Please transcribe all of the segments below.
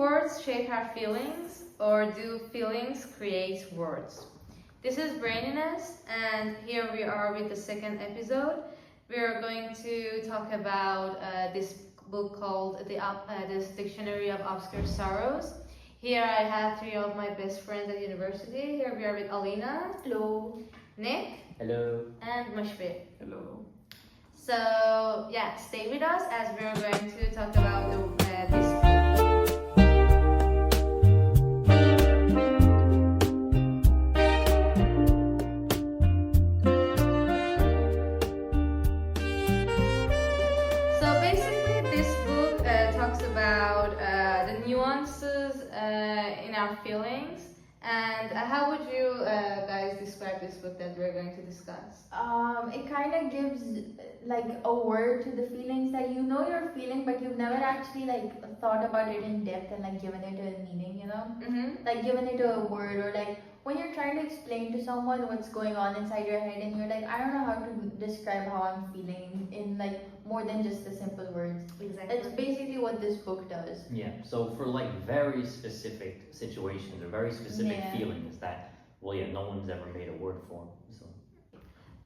words shape our feelings, or do feelings create words? This is Braininess, and here we are with the second episode. We are going to talk about this book called this Dictionary of Obscure Sorrows. Here I have three of my best friends at university. Here we are with Alina. Hello. Nick. Hello. And Mashfir. Hello. So yeah, stay with us as we're going to talk about this. So basically, this book talks about the nuances in our feelings. And how would you guys describe this book that we're going to discuss? It kind of gives like a word to the feelings that you know you're feeling, but you've never actually like thought about it in depth and like given it a meaning, you know? Mm-hmm. Like given it a word, or like when you're trying to explain to someone what's going on inside your head and you're like, I don't know how to describe how I'm feeling in like more than just the simple words. Exactly. That's basically what this book does. Yeah, so for like very specific situations or very specific feelings that, well, yeah, no one's ever made a word for. So.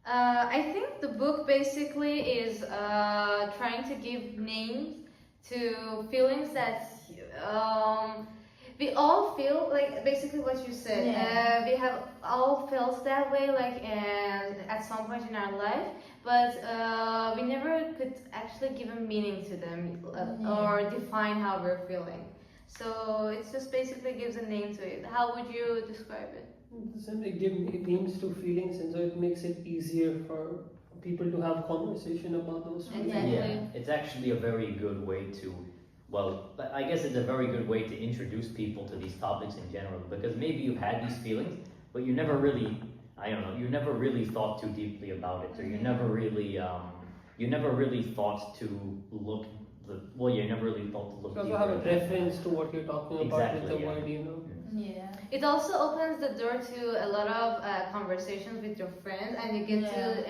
I think the book basically is trying to give names to feelings that we all feel, like basically what you said. We have all felt that way, like at some point in our life, but we never could actually give a meaning to them or define how we're feeling. So it just basically gives a name to it. How would you describe it? Simply give names to feelings, and so it makes it easier for people to have conversation about those feelings. Exactly. Yeah, it's actually a very good way to, well, I guess it's a very good way to introduce people to these topics in general, because maybe you've had these feelings, but you never really, I don't know, you never really thought too deeply about it, or you never really thought to look. Well, you never really thought to look. You also have a reference to what you're talking about with the word, you know. Yeah. It also opens the door to a lot of conversations with your friends, and you get to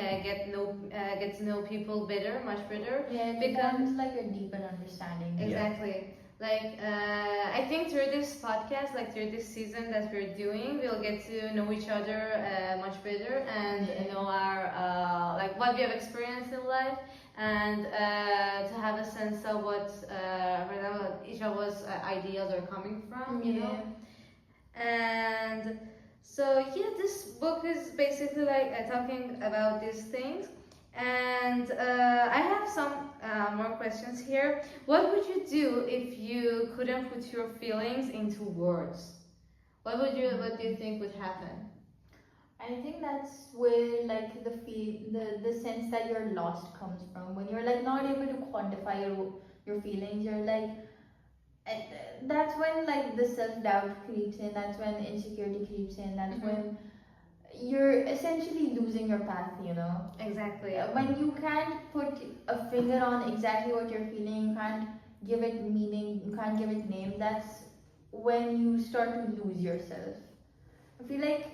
get to know people better, much better. Yeah, it becomes like a deeper understanding. Exactly. Like I think through this podcast, like through this season that we're doing, we'll get to know each other much better and know our like what we have experienced in life, and to have a sense of what where each of us ideas are coming from, you know. And so yeah, this book is basically like talking about these things. And I have some more questions here. What would you do if you couldn't put your feelings into words? What do you think would happen? I think that's where like the sense that you're lost comes from. When you're like not able to quantify your feelings, you're like, that's when like the self-doubt creeps in. That's when insecurity creeps in. That's when you're essentially losing your path, you know. Exactly. When you can't put a finger on exactly what you're feeling, you can't give it meaning, you can't give it name, that's when you start to lose yourself. I feel like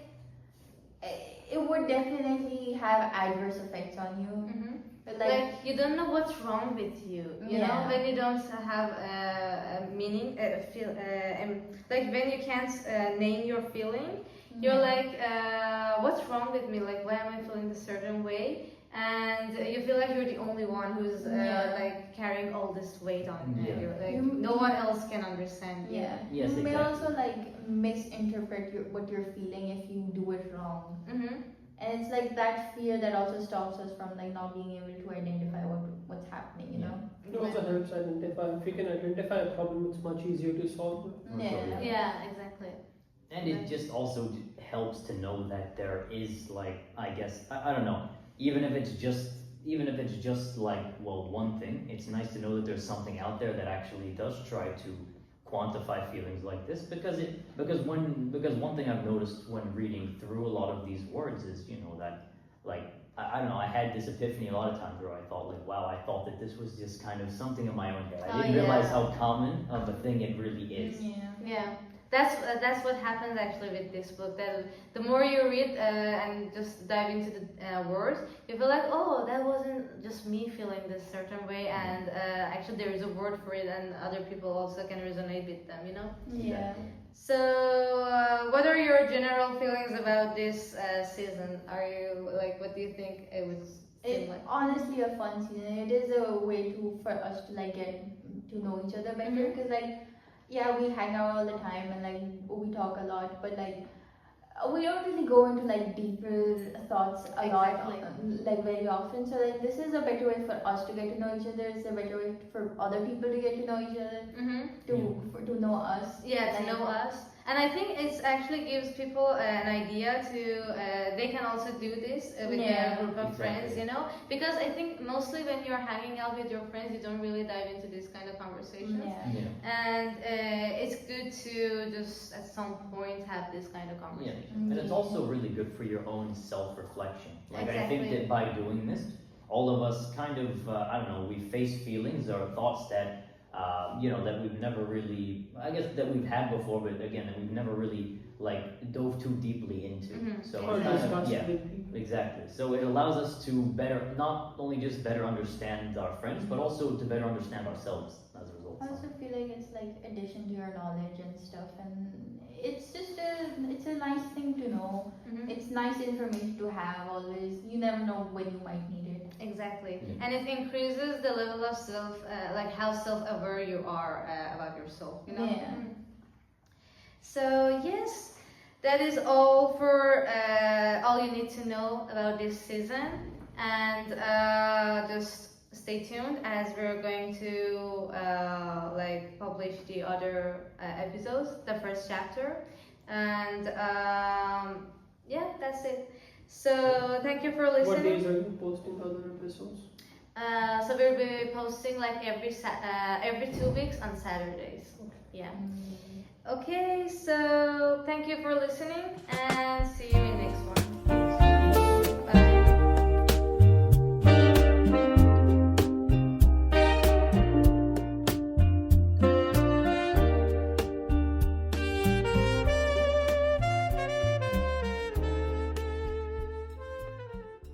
it would definitely have adverse effects on you. Like you don't know what's wrong with you, you know, when you don't have a meaning, like when you can't name your feeling, you're like, what's wrong with me? Like, why am I feeling this certain way? And you feel like you're the only one who's like carrying all this weight on you. Like no one else can understand you. Yeah. Yes, you may exactly. also like misinterpret what you're feeling if you do it wrong. And it's like that fear that also stops us from like not being able to identify what's happening, you know. It also helps identify. If we can identify a problem, it's much easier to solve it. Yeah, exactly. And it just also helps to know that there is like, I guess, I don't know, even if it's just like, well, one thing, it's nice to know that there's something out there that actually does try to quantify feelings like this, because one thing I've noticed when reading through a lot of these words is, you know, that like I don't know, I had this epiphany a lot of times where I thought like, wow, I thought that this was just kind of something in my own head. I didn't realize how common of a thing it really is. Yeah. that's what happens actually with this book. That the more you read and just dive into the words, you feel like, oh, that wasn't just me feeling this certain way, and actually there is a word for it, and other people also can resonate with them. You know. Yeah. So, what are your general feelings about this season? Are you like, what do you think it was? It's honestly a fun season. It is a way for us to like get to know each other better, because like, yeah, we hang out all the time and like we talk a lot, but like we don't really go into like deeper thoughts a Exactly. lot, like very often. So like this is a better way for us to get to know each other. It's a better way for other people to get to know each other, to know us. Yeah, to Like, know us. And I think it actually gives people an idea to, they can also do this with Yeah. a group of friends, Exactly. you know? Because I think mostly when you're hanging out with your friends, you don't really dive into this kind of conversations. Yeah. Yeah. And it's good to just at some point have this kind of Yeah, conversation. and it's also really good for your own self-reflection. Like I Exactly. think that by doing this, all of us kind of, I don't know, we face feelings or thoughts that, that we've never really, I guess that we've had before, but again, that we've never really like dove too deeply into. So Or it kind of, discussed yeah, with people. exactly. So it allows us to better, not only just better understand our friends, but also to better understand ourselves as a result. I also feel like it's like addition to your knowledge and stuff, and it's just it's a nice thing to know. It's nice information to have always. You never know when you might need it. Exactly. Yeah. And it increases the level of self, like how self-aware you are about yourself, you know? Yeah. So, yes, that is all for all you need to know about this season. And just stay tuned as we're going to like publish the other episodes, the first chapter. And yeah, that's it. So, thank you for What days listening. are you posting other episodes? So we'll be posting like every 2 weeks on Saturdays. Yeah. Okay, so thank you for listening and see you in the